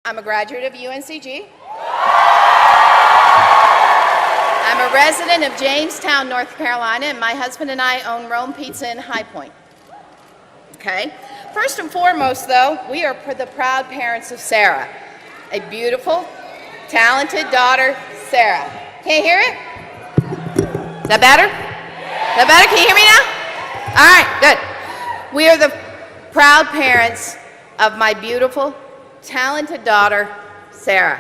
I'm a graduate of UNCG. I'm a resident of Jamestown, North Carolina, and my husband and I own Rome Pizza in High Point. Okay? First and foremost, though, we are the proud parents of Sarah, a beautiful, talented daughter, Sarah. Can you hear it? Is that better? Is that better? Can you hear me now? All right, good. We are the proud parents of my beautiful, talented daughter, Sarah.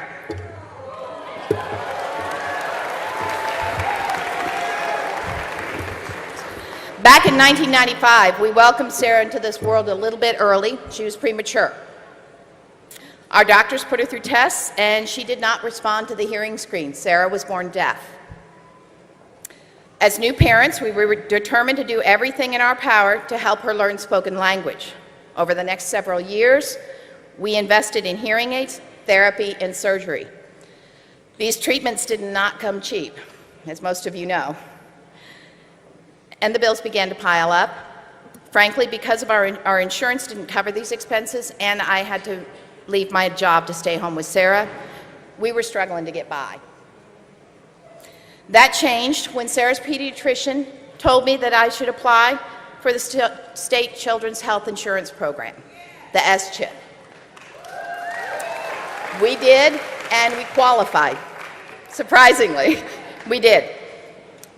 Back in 1995, we welcomed Sarah into this world a little bit early. She was premature. Our doctors put her through tests, and she did not respond to the hearing screen. Sarah was born deaf. As new parents, we were determined to do everything in our power to help her learn spoken language. Over the next several years, we invested in hearing aids, therapy, and surgery. These treatments did not come cheap, as most of you know. And the bills began to pile up. Frankly, because of our insurance didn't cover these expenses, and I had to leave my job to stay home with Sarah, we were struggling to get by. That changed when Sarah's pediatrician told me that I should apply for the state children's health insurance program, the SCHIP. We did, and we qualified. Surprisingly, we did.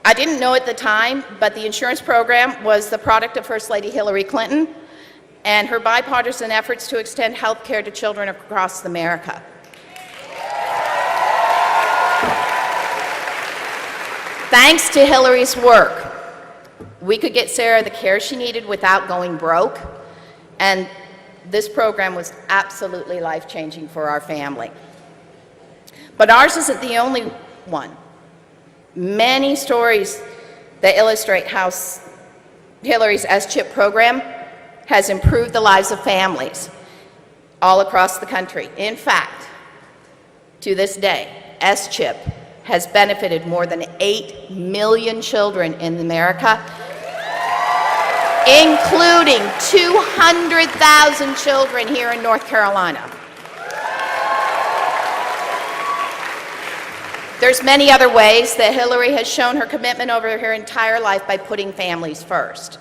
I didn't know at the time, but the insurance program was the product of First Lady Hillary Clinton and her bipartisan efforts to extend health care to children across America. Thanks to Hillary's work, we could get Sarah the care she needed without going broke, and this program was absolutely life-changing for our family. But ours isn't the only one. Many stories that illustrate how Hillary's SCHIP program has improved the lives of families all across the country. In fact, to this day, SCHIP has benefited more than 8 million children in America, including 200,000 children here in North Carolina. There's many other ways that Hillary has shown her commitment over her entire life by putting families first.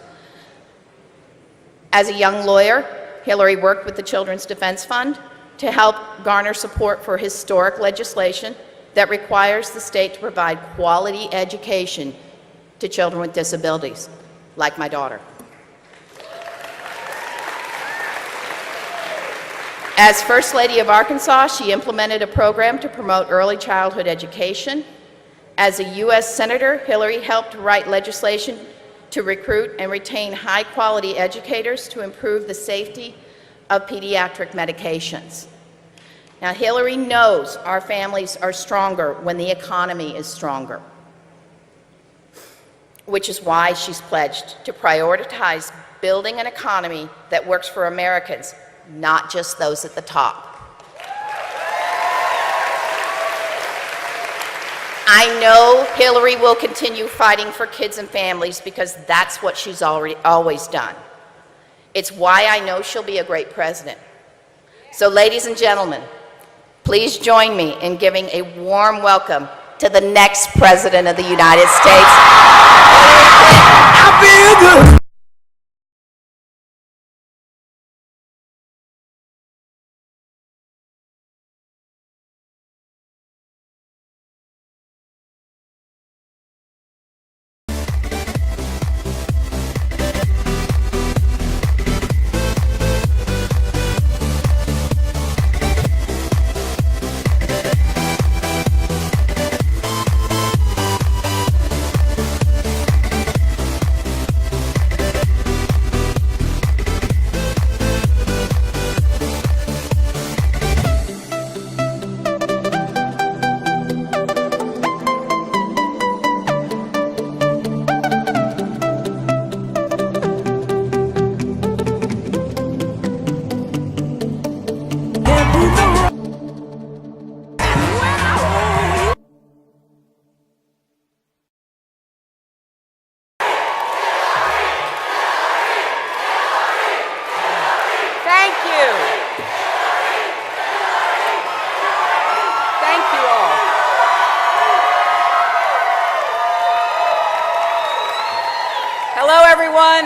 As a young lawyer, Hillary worked with the Children's Defense Fund to help garner support for historic legislation that requires the state to provide quality education to children with disabilities, like my daughter. As First Lady of Arkansas, she implemented a program to promote early childhood education. As a U.S. Senator, Hillary helped write legislation to recruit and retain high-quality educators to improve the safety of pediatric medications. Now, Hillary knows our families are stronger when the economy is stronger, which is why she's pledged to prioritize building an economy that works for Americans, not just those at the top. I know Hillary will continue fighting for kids and families because that's what she's always done. It's why I know she'll be a great president. So, ladies and gentlemen, please join me in giving a warm welcome to the next President of the United States. I feel good.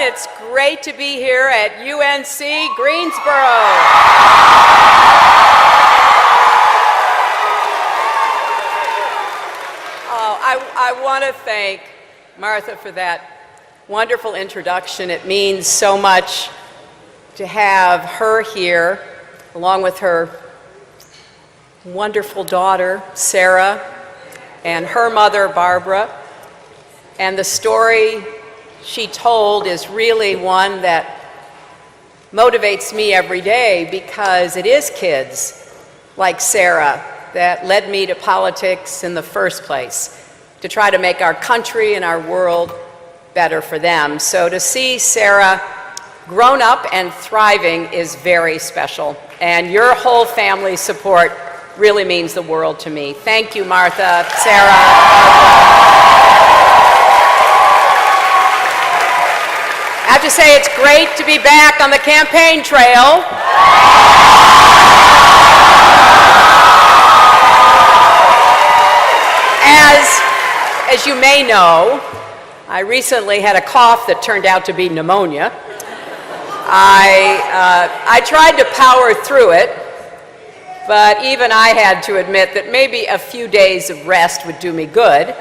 It's great to be here at UNC Greensboro. I want to thank Martha for that wonderful introduction. It means so much to have her here, along with her wonderful daughter, Sarah, and her mother, Barbara. And the story she told is really one that motivates me every day, because it is kids like Sarah that led me to politics in the first place, to try to make our country and our world better for them. So to see Sarah grown up and thriving is very special, and your whole family's support really means the world to me. Thank you, Martha, Sarah. I have to say, it's great to be back on the campaign trail. As you may know, I recently had a cough that turned out to be pneumonia. I tried to power through it, but even I had to admit that maybe a few days of rest would do me good. And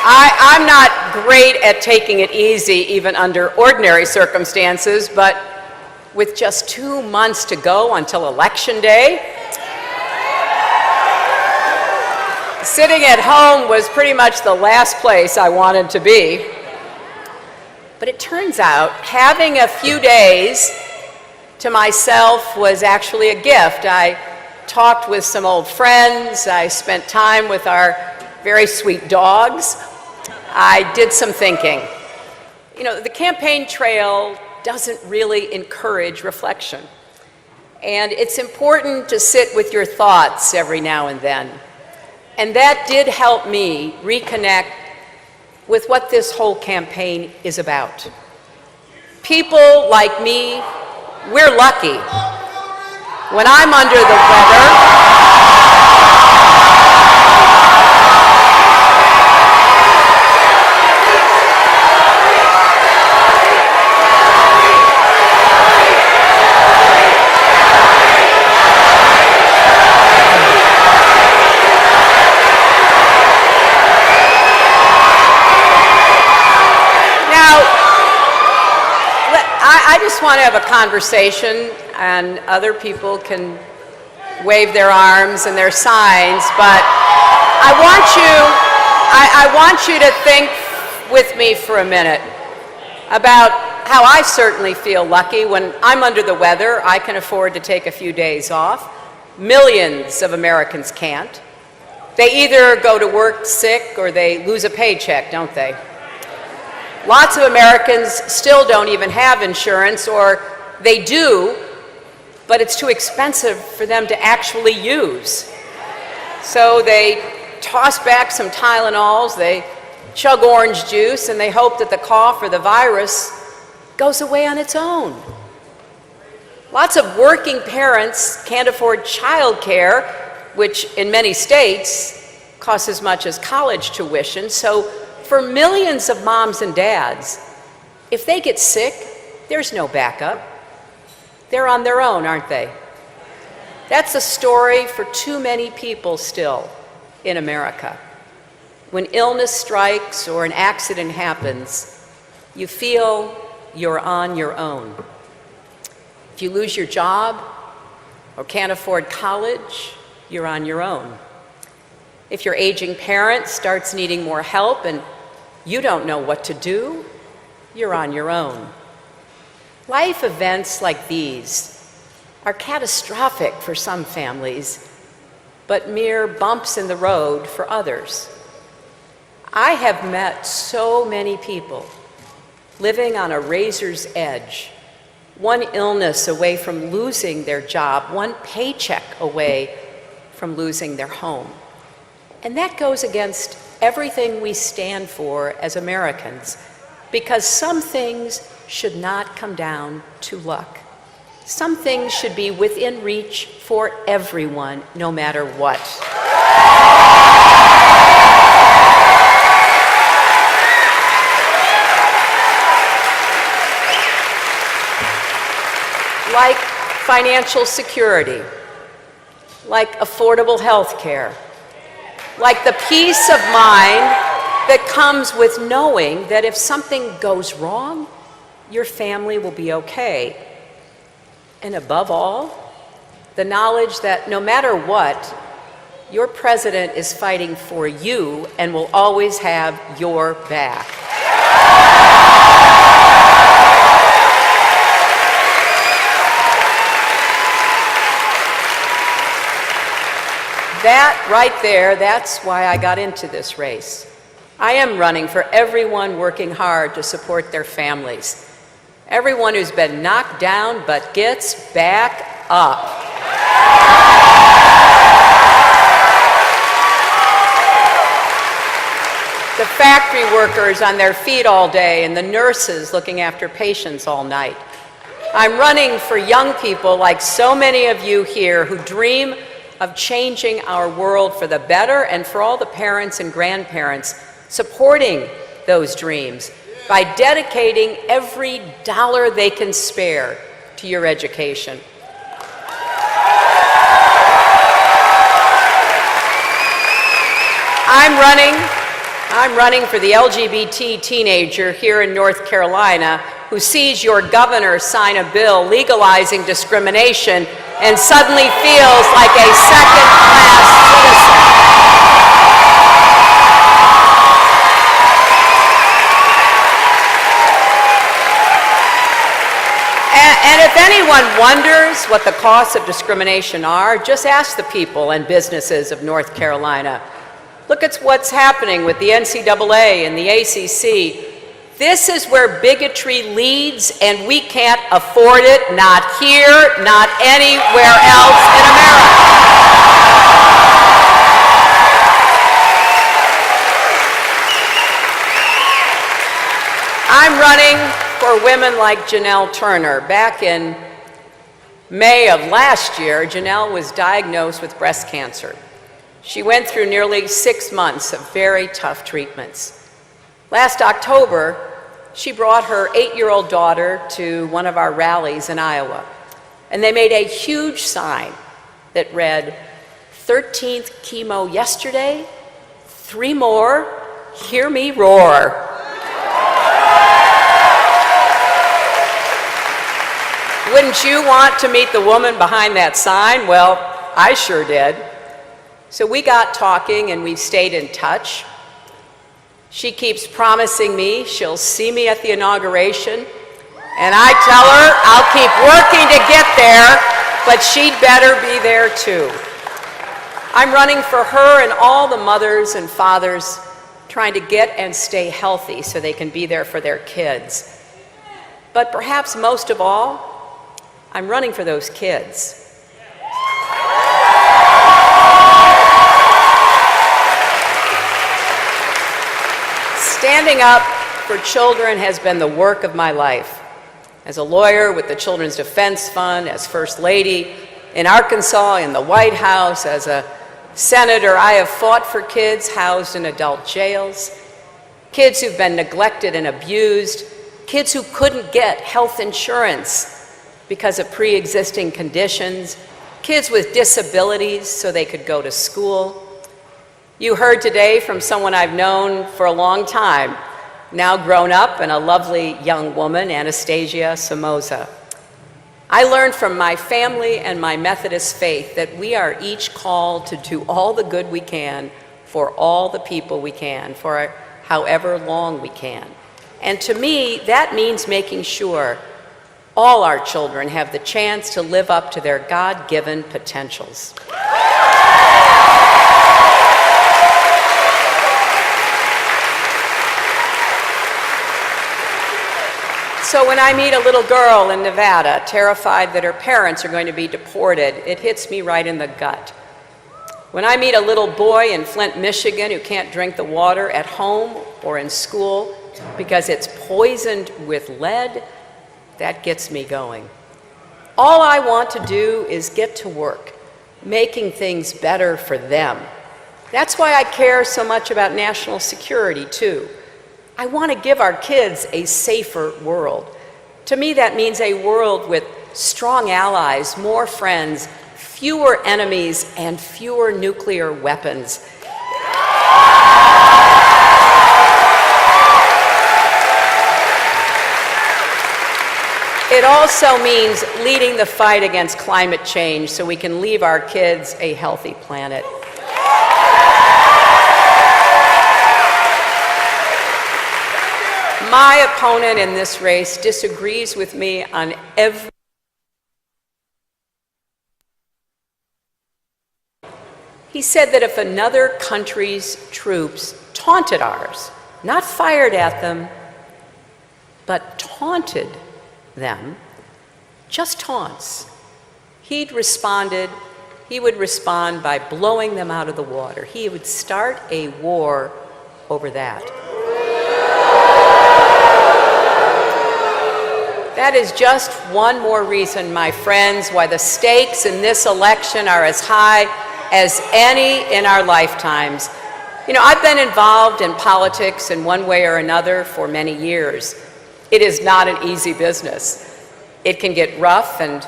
I'm not great at taking it easy, even under ordinary circumstances, but with just 2 months to go until Election Day, sitting at home was pretty much the last place I wanted to be. But it turns out having a few days to myself was actually a gift. I talked with some old friends. I spent time with our very sweet dogs. I did some thinking. You know, the campaign trail doesn't really encourage reflection. And it's important to sit with your thoughts every now and then. And that did help me reconnect with what this whole campaign is about. People like me, we're lucky. When I'm under the weather, I just want to have a conversation, and other people can wave their arms and their signs, but I want you to think with me for a minute about how I certainly feel lucky. When I'm under the weather, I can afford to take a few days off. Millions of Americans can't. They either go to work sick or they lose a paycheck, don't they? Lots of Americans still don't even have insurance, or they do, but it's too expensive for them to actually use. So they toss back some Tylenols, they chug orange juice, and they hope that the cough or the virus goes away on its own. Lots of working parents can't afford child care, which in many states costs as much as college tuition. So for millions of moms and dads, if they get sick, there's no backup. They're on their own, aren't they? That's a story for too many people still in America. When illness strikes or an accident happens, you feel you're on your own. If you lose your job or can't afford college, you're on your own. If your aging parent starts needing more help and you don't know what to do, you're on your own. Life events like these are catastrophic for some families, but mere bumps in the road for others. I have met so many people living on a razor's edge, one illness away from losing their job, one paycheck away from losing their home. And that goes against everything we stand for as Americans, because some things should not come down to luck. Some things should be within reach for everyone, no matter what. Like financial security, like affordable health care, like the peace of mind that comes with knowing that if something goes wrong, your family will be okay. And above all, the knowledge that no matter what, your president is fighting for you and will always have your back. That right there, that's why I got into this race. I am running for everyone working hard to support their families. Everyone who's been knocked down but gets back up. The factory workers on their feet all day and the nurses looking after patients all night. I'm running for young people like so many of you here who dream of changing our world for the better, and for all the parents and grandparents supporting those dreams by dedicating every dollar they can spare to your education. I'm running for the LGBT teenager here in North Carolina who sees your governor sign a bill legalizing discrimination and suddenly feels like a second-class citizen. And if anyone wonders what the costs of discrimination are, just ask the people and businesses of North Carolina. Look at what's happening with the NCAA and the ACC. This is where bigotry leads, and we can't afford it, not here, not anywhere else in America. I'm running for women like Janelle Turner. Back in May of last year, Janelle was diagnosed with breast cancer. She went through nearly 6 months of very tough treatments. Last October, she brought her 8-year-old daughter to one of our rallies in Iowa, and they made a huge sign that read, 13th chemo yesterday, 3 more, hear me roar. Wouldn't you want to meet the woman behind that sign? Well, I sure did. So we got talking and we've stayed in touch. She keeps promising me she'll see me at the inauguration, and I tell her I'll keep working to get there, but she'd better be there too. I'm running for her and all the mothers and fathers trying to get and stay healthy so they can be there for their kids. But perhaps most of all, I'm running for those kids. Standing up for children has been the work of my life. As a lawyer with the Children's Defense Fund, as First Lady in Arkansas, in the White House, as a senator, I have fought for kids housed in adult jails, kids who've been neglected and abused, kids who couldn't get health insurance because of pre-existing conditions, kids with disabilities so they could go to school. You heard today from someone I've known for a long time, now grown up and a lovely young woman, Anastasia Somoza. I learned from my family and my Methodist faith that we are each called to do all the good we can for all the people we can, for however long we can. And to me, that means making sure all our children have the chance to live up to their God-given potentials. So when I meet a little girl in Nevada, terrified that her parents are going to be deported, it hits me right in the gut. When I meet a little boy in Flint, Michigan, who can't drink the water at home or in school because it's poisoned with lead, that gets me going. All I want to do is get to work, making things better for them. That's why I care so much about national security, too. I want to give our kids a safer world. To me, that means a world with strong allies, more friends, fewer enemies, and fewer nuclear weapons. It also means leading the fight against climate change so we can leave our kids a healthy planet. My opponent in this race disagrees with me on every. He said that if another country's troops taunted ours, not fired at them, but taunted them, just taunts, he would respond by blowing them out of the water. He would start a war over that. That is just one more reason, my friends, why the stakes in this election are as high as any in our lifetimes. You know, I've been involved in politics in one way or another for many years. It is not an easy business. It can get rough, and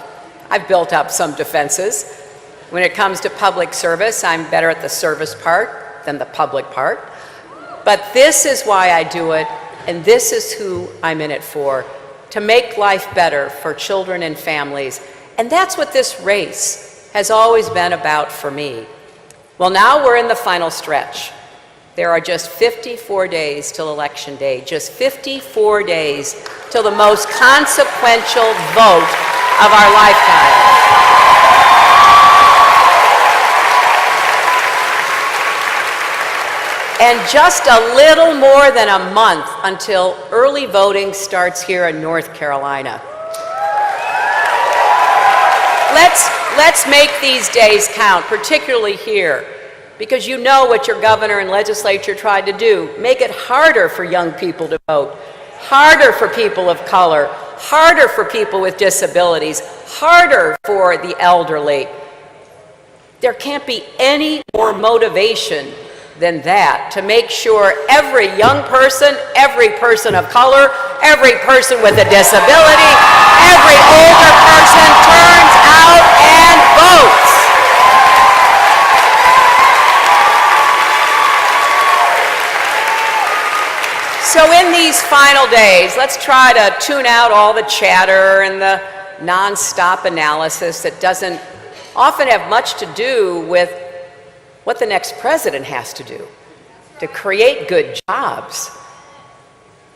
I've built up some defenses. When it comes to public service, I'm better at the service part than the public part. But this is why I do it, and this is who I'm in it for, to make life better for children and families. And that's what this race has always been about for me. Well, now we're in the final stretch. There are just 54 days till Election Day, just 54 days till the most consequential vote of our lifetime. And just a little more than a month until early voting starts here in North Carolina. Let's make these days count, particularly here, because you know what your governor and legislature tried to do. Make it harder for young people to vote, harder for people of color, harder for people with disabilities, harder for the elderly. There can't be any more motivation than that to make sure every young person, every person of color, every person with a disability, every older person turns out and votes. So in these final days, let's try to tune out all the chatter and the nonstop analysis that doesn't often have much to do with what the next president has to do to create good jobs,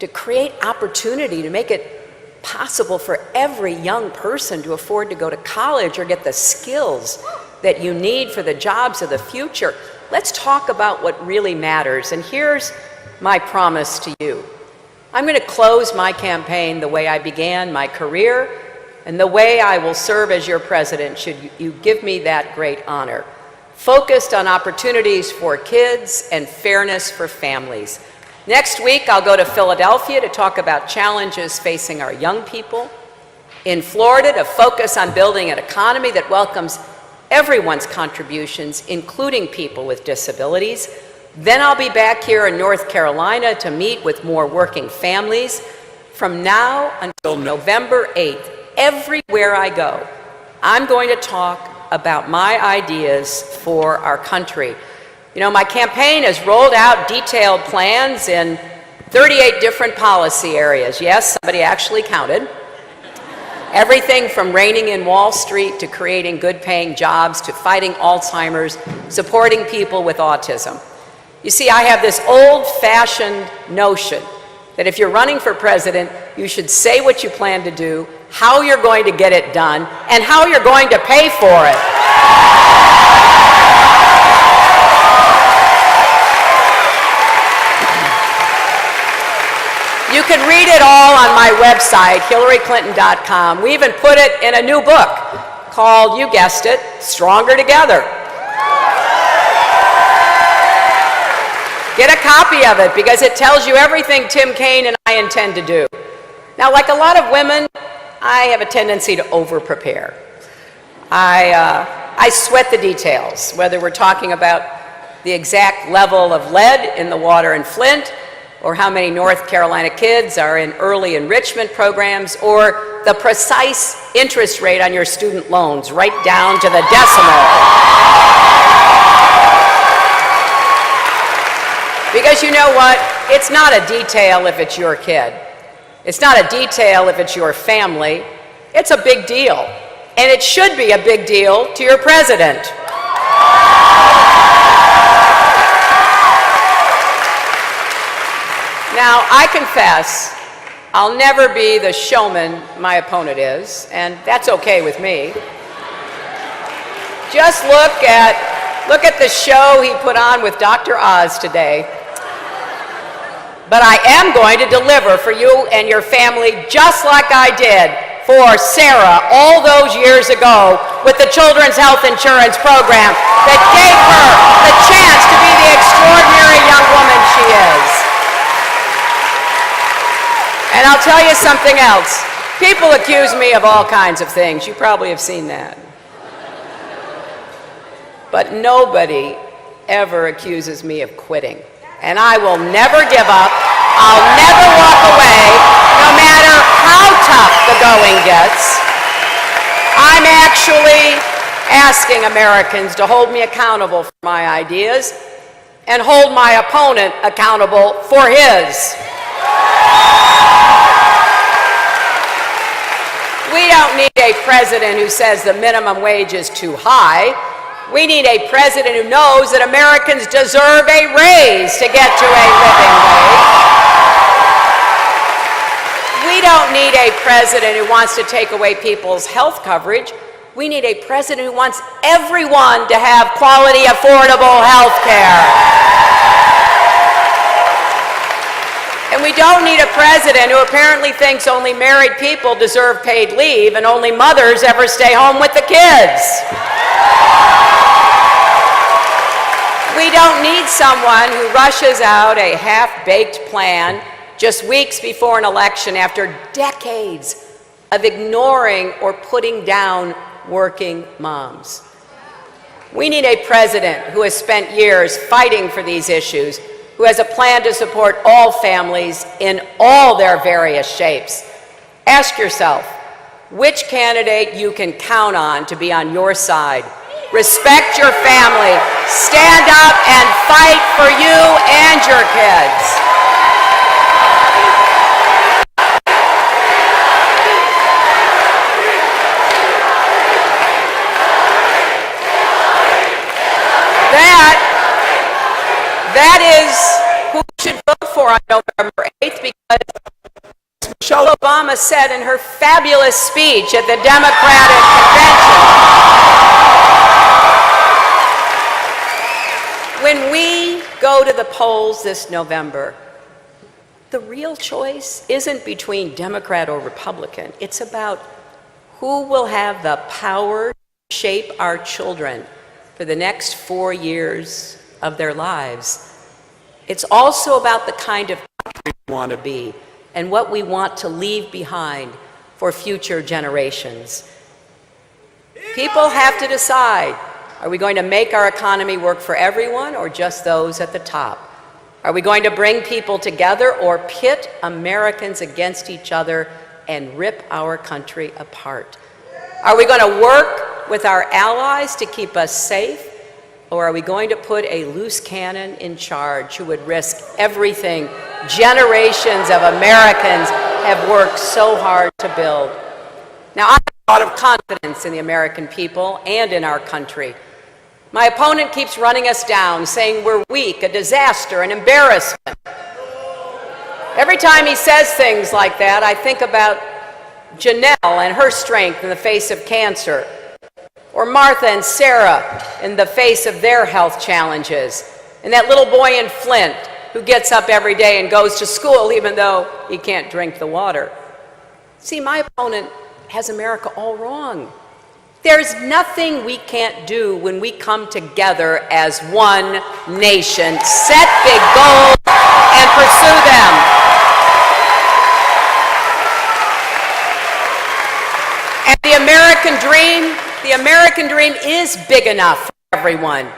to create opportunity, to make it possible for every young person to afford to go to college or get the skills that you need for the jobs of the future. Let's talk about what really matters. And here's my promise to you. I'm going to close my campaign the way I began my career and the way I will serve as your president should you give me that great honor. Focused on opportunities for kids and fairness for families. Next week, I'll go to Philadelphia to talk about challenges facing our young people. In Florida, to focus on building an economy that welcomes everyone's contributions, including people with disabilities. Then I'll be back here in North Carolina to meet with more working families. From now until November 8th, everywhere I go, I'm going to talk about my ideas for our country. You know, my campaign has rolled out detailed plans in 38 different policy areas. Yes, somebody actually counted. Everything from reining in Wall Street to creating good-paying jobs to fighting Alzheimer's, supporting people with autism. You see, I have this old-fashioned notion that if you're running for president, you should say what you plan to do, how you're going to get it done, and how you're going to pay for it. You can read it all on my website, HillaryClinton.com. We even put it in a new book called, you guessed it, Stronger Together. Get a copy of it because it tells you everything Tim Kaine and I intend to do. Now, like a lot of women, I have a tendency to over-prepare. I sweat the details, whether we're talking about the exact level of lead in the water in Flint, or how many North Carolina kids are in early enrichment programs, or the precise interest rate on your student loans, right down to the decimal. Because you know what? It's not a detail if it's your kid. It's not a detail if it's your family. It's a big deal. And it should be a big deal to your president. Now, I confess, I'll never be the showman my opponent is, and that's okay with me. Just look at the show he put on with Dr. Oz today. But I am going to deliver for you and your family just like I did for Sarah all those years ago with the Children's Health Insurance Program that gave her the chance to be the extraordinary young woman she is. And I'll tell you something else. People accuse me of all kinds of things. You probably have seen that. But nobody ever accuses me of quitting. And I will never give up. I'll never walk away, no matter how tough the going gets. I'm actually asking Americans to hold me accountable for my ideas and hold my opponent accountable for his. We don't need a president who says the minimum wage is too high. We need a president who knows that Americans deserve a raise to get to a living wage. We don't need a president who wants to take away people's health coverage. We need a president who wants everyone to have quality, affordable health care. And we don't need a president who apparently thinks only married people deserve paid leave and only mothers ever stay home with the kids. We don't need someone who rushes out a half-baked plan just weeks before an election after decades of ignoring or putting down working moms. We need a president who has spent years fighting for these issues, who has a plan to support all families in all their various shapes. Ask yourself which candidate you can count on to be on your side. Respect your family. Stand up and fight for you and your kids. That is who you should vote for on November 8th, because Michelle Obama said in her fabulous speech at the Democratic convention, when we go to the polls this November, the real choice isn't between Democrat or Republican. It's about who will have the power to shape our children for the next 4 years of their lives. It's also about the kind of country we want to be and what we want to leave behind for future generations. People have to decide, are we going to make our economy work for everyone or just those at the top? Are we going to bring people together or pit Americans against each other and rip our country apart? Are we going to work with our allies to keep us safe? Or are we going to put a loose cannon in charge who would risk everything generations of Americans have worked so hard to build? Now, I have a lot of confidence in the American people and in our country. My opponent keeps running us down, saying we're weak, a disaster, an embarrassment. Every time he says things like that, I think about Janelle and her strength in the face of cancer, or Martha and Sarah in the face of their health challenges, and that little boy in Flint who gets up every day and goes to school even though he can't drink the water. See, my opponent has America all wrong. There's nothing we can't do when we come together as one nation, set big goals, and pursue them. And the American dream is big enough for everyone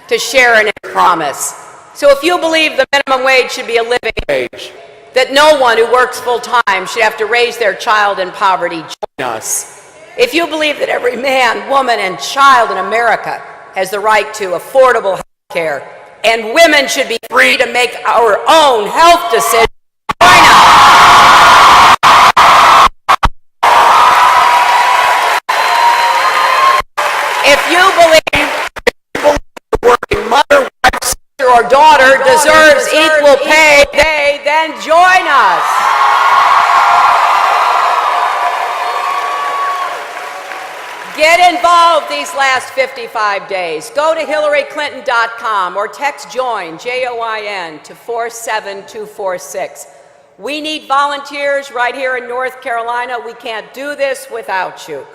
to share in its promise. So if you believe the minimum wage should be a living wage, that no one who works full-time should have to raise their child in poverty, join us. If you believe that every man, woman, and child in America has the right to affordable health care, and women should be free to make our own health decisions, join us. If you believe the working mother, wife, sister, or daughter deserves equal pay, then join us. Get involved these last 55 days. Go to HillaryClinton.com or text JOIN, J-O-I-N, to 47246. We need volunteers right here in North Carolina. We can't do this without you.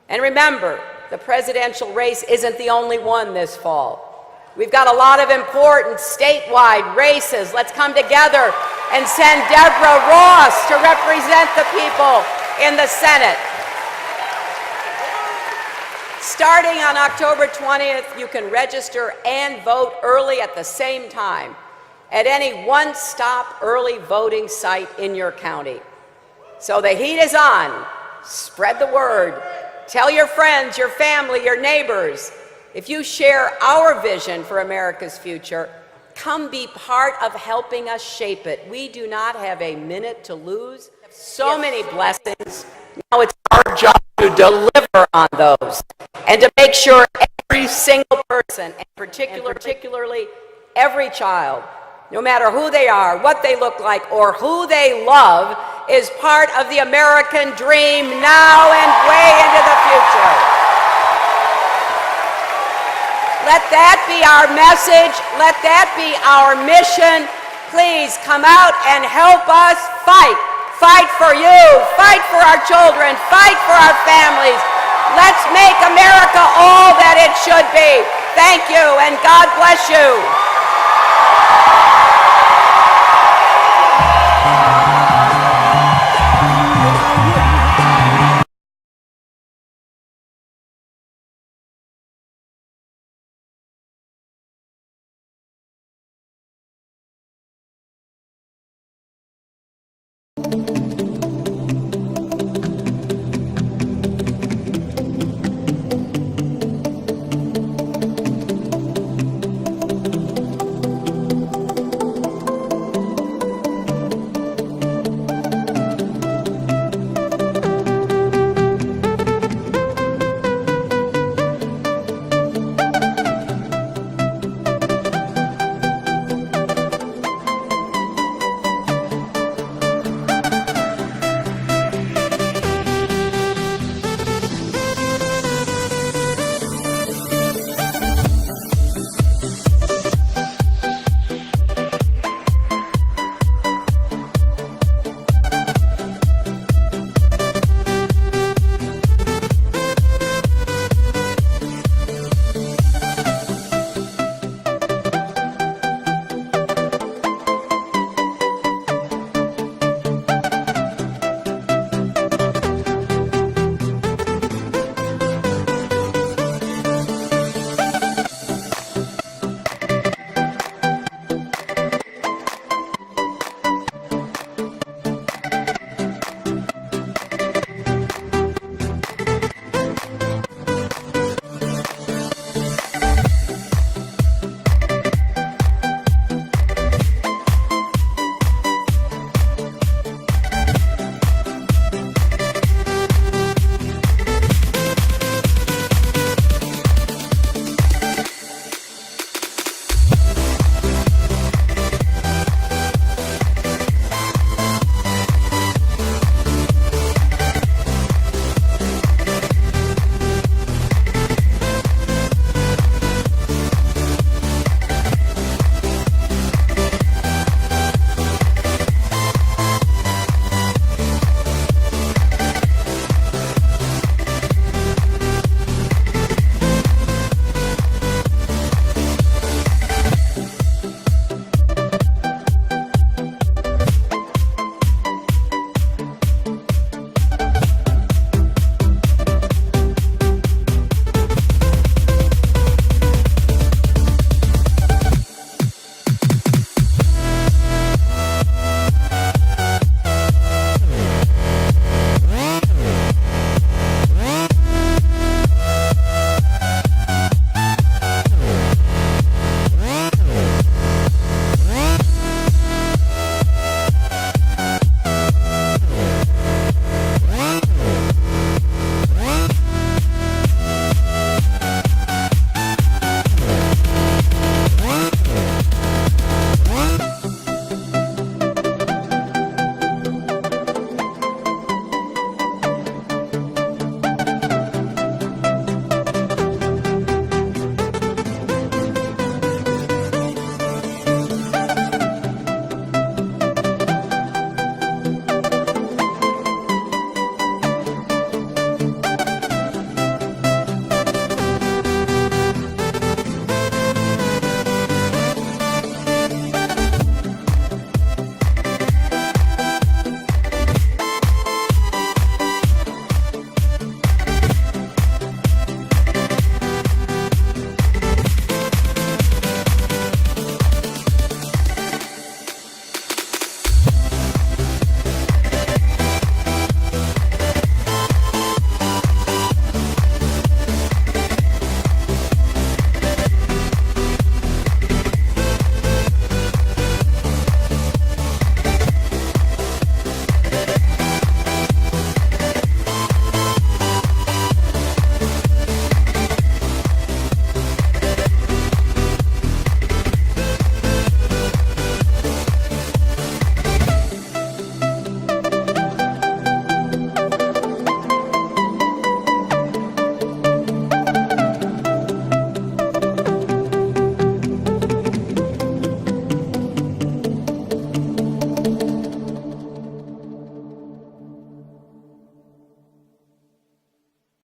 And remember, the presidential race isn't the only one this fall. We've got a lot of important statewide races. Let's come together and send Deborah Ross to represent the people in the Senate. Starting on October 20th, you can register and vote early at the same time at any one-stop early voting site in your county. So the heat is on. Spread the word. Tell your friends, your family, your neighbors. If you share our vision for America's future, come be part of helping us shape it. We do not have a minute to lose. So many blessings. Now it's our job to deliver on those and to make sure every single person, and particularly every child, no matter who they are, what they look like, or who they love, is part of the American dream now and way into the future. Let that be our message. Let that be our mission. Please come out and help us fight. Fight for you. Fight for our children. Fight for our families. Let's make America all that it should be. Thank you, and God bless you.